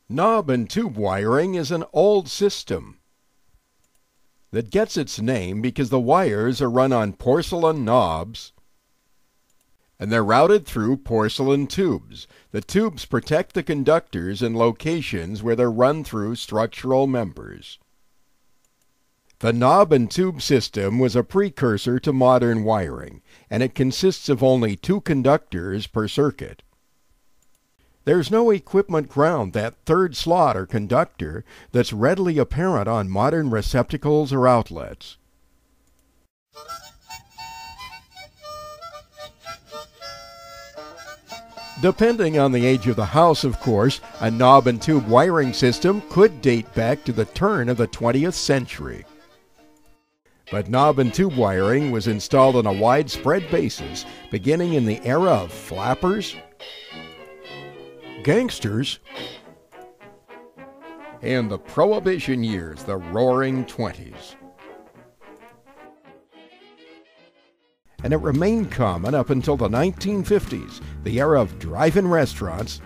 Knob and tube wiring is an old system that gets its name because the wires are run on porcelain knobs and they're routed through porcelain tubes. The tubes protect the conductors in locations where they're run through structural members. The knob and tube system was a precursor to modern wiring, and it consists of only 2 conductors per circuit. There's no equipment ground, that third slot or conductor, that's readily apparent on modern receptacles or outlets. Depending on the age of the house, of course, a knob and tube wiring system could date back to the turn of the 20th century. But knob and tube wiring was installed on a widespread basis, beginning in the era of flappers, gangsters, and the Prohibition years, the Roaring '20s. And it remained common up until the 1950s, the era of drive-in restaurants,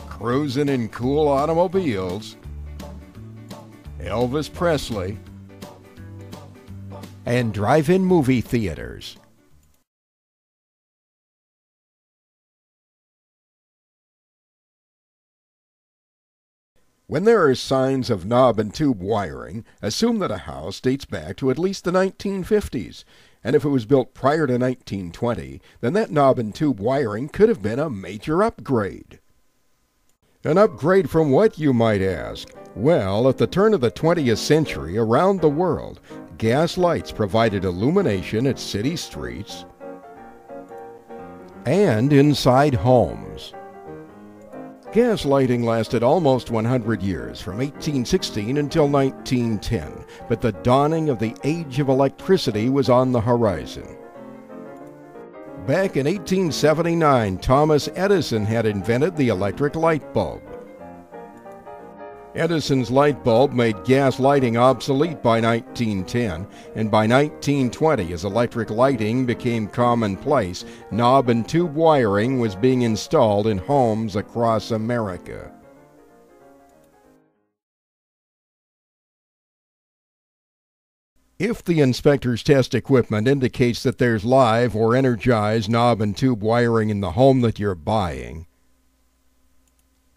cruising in cool automobiles, Elvis Presley, and drive-in movie theaters. When there are signs of knob and tube wiring, assume that a house dates back to at least the 1950s. And if it was built prior to 1920, then that knob and tube wiring could have been a major upgrade. An upgrade from what, you might ask? Well, at the turn of the 20th century, around the world, gas lights provided illumination at city streets and inside homes. Gas lighting lasted almost 100 years, from 1816 until 1910, but the dawning of the age of electricity was on the horizon. Back in 1879, Thomas Edison had invented the electric light bulb. Edison's light bulb made gas lighting obsolete by 1910, and by 1920, as electric lighting became commonplace, knob and tube wiring was being installed in homes across America. If the inspector's test equipment indicates that there's live or energized knob and tube wiring in the home that you're buying,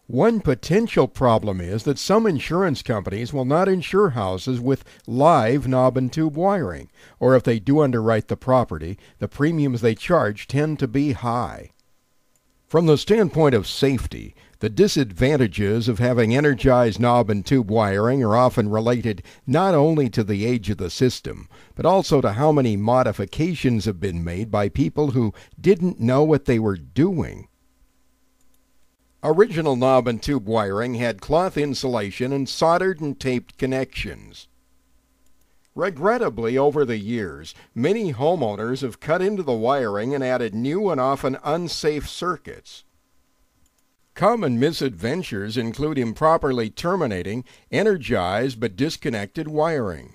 one potential problem is that some insurance companies will not insure houses with live knob and tube wiring, or if they do underwrite the property, the premiums they charge tend to be high. From the standpoint of safety, the disadvantages of having energized knob and tube wiring are often related not only to the age of the system, but also to how many modifications have been made by people who didn't know what they were doing. Original knob and tube wiring had cloth insulation and soldered and taped connections. Regrettably, over the years, many homeowners have cut into the wiring and added new and often unsafe circuits. Common misadventures include improperly terminating energized but disconnected wiring,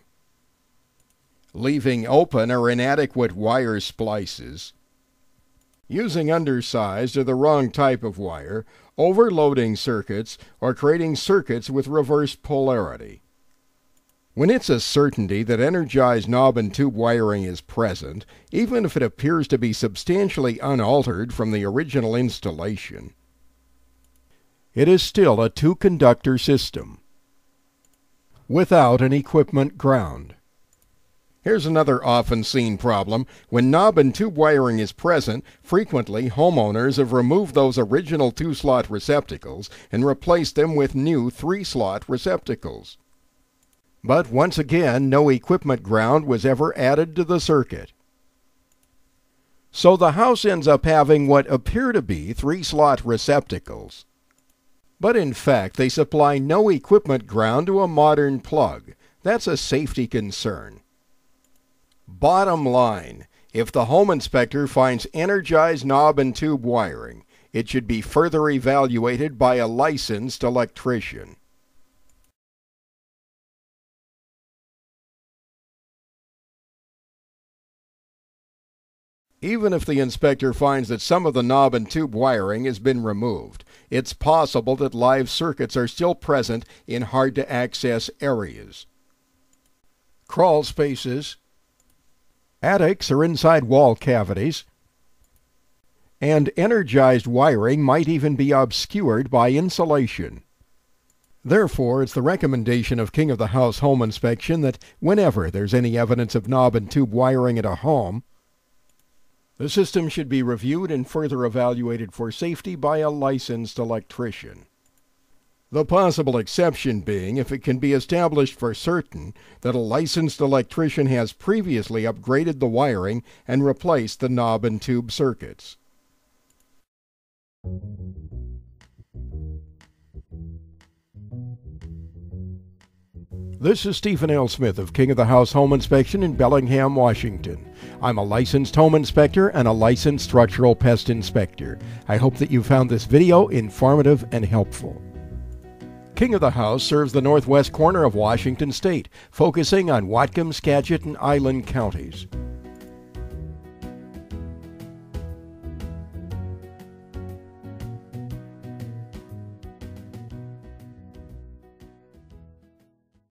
leaving open or inadequate wire splices, using undersized or the wrong type of wire, overloading circuits, or creating circuits with reverse polarity. When it's a certainty that energized knob and tube wiring is present, even if it appears to be substantially unaltered from the original installation, it is still a 2-conductor system without an equipment ground. Here's another often seen problem. When knob and tube wiring is present, frequently homeowners have removed those original 2-slot receptacles and replaced them with new 3-slot receptacles. But once again, no equipment ground was ever added to the circuit. So the house ends up having what appear to be 3-slot receptacles. But in fact, they supply no equipment ground to a modern plug. That's a safety concern. Bottom line, if the home inspector finds energized knob and tube wiring, it should be further evaluated by a licensed electrician. Even if the inspector finds that some of the knob and tube wiring has been removed, it's possible that live circuits are still present in hard-to-access areas. Crawl spaces, attics or inside wall cavities, and energized wiring might even be obscured by insulation. Therefore, it's the recommendation of King of the House Home Inspection that whenever there's any evidence of knob and tube wiring at a home, the system should be reviewed and further evaluated for safety by a licensed electrician. The possible exception being if it can be established for certain that a licensed electrician has previously upgraded the wiring and replaced the knob and tube circuits. This is Stephen L. Smith of King of the House Home Inspection in Bellingham, Washington. I'm a licensed home inspector and a licensed structural pest inspector. I hope that you found this video informative and helpful. King of the House serves the northwest corner of Washington State, focusing on Whatcom, Skagit, and Island counties.